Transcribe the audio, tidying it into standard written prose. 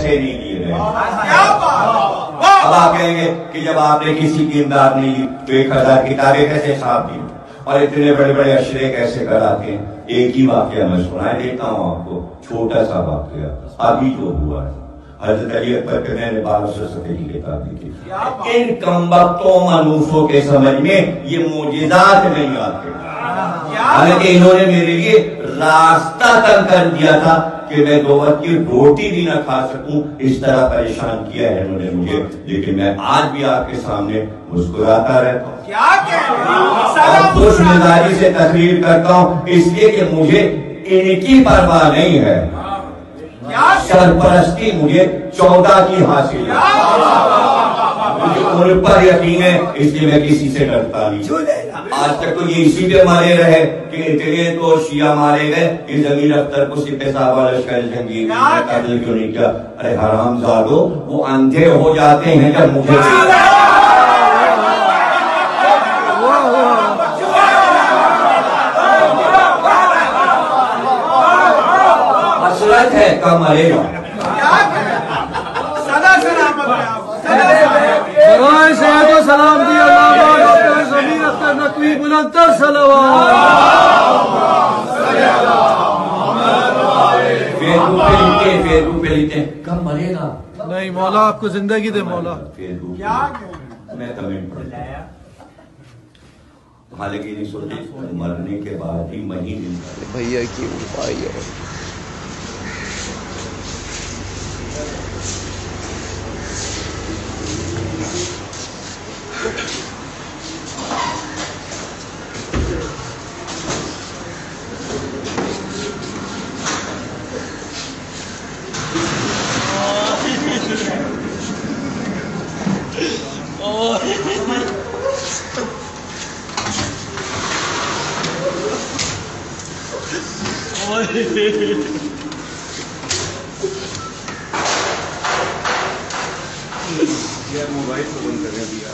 पैसे नहीं दिए गए। अब आप कहेंगे कि जब आपने किसी की इमदाद नहीं की तो 1000 किताबें कैसे छाप दी और इतने बड़े बड़े अशरे कैसे कराते हैं। एक ही वाक्य मैं सुनाई देता हूँ आपको, छोटा सा वाक्य अभी जो हुआ है। हजरत अली अकबर के मैंने 1200 सफ़े की किताब दी थी। इन कमबख्तों मनूसों के समझ में ये मोजिज़ात नहीं आते, हालांकि इन्होंने मेरे लिए रास्ता तक कर दिया था कि मैं 2 वक्त की रोटी भी ना खा सकूं, इस तरह परेशान किया है इन्होंने मुझे। लेकिन मैं आज भी आपके सामने मुस्कुराता रहता हूँ, क्या कह रहे हैं, खुश मिजाजी से तकरीर करता हूँ, इसलिए कि मुझे इनकी परवाह नहीं है। सरपरस्ती मुझे 14 की हासिल है, मुझे उन पर यकीन है, इसलिए मैं किसी से डरता नहीं। आज तक तो ये इसी पे मारे रहे कि इतने तो शिया मारे गए कि जमीन अख्तर को सिपह साहब लश्कर जंगी कत्ल क्यों नहीं किया। अरे हरामजादो, वो अंधे हो जाते हैं जब मुझे हसरत है कम मरेगा। सदा सलामत है आप, सलाम दिया जमीन अख्तर नकवी बुलंदतर सलवात। फेसबुक पे लिखते हैं कम मरेगा। नहीं मौला आपको जिंदगी दे मौला। क्या मैं कमेंट पढ़ता हूं, हालांकि नहीं सोचते मरने के बाद ही महीने भैया की उपाय है। मोबाइल को बंद कर दिया।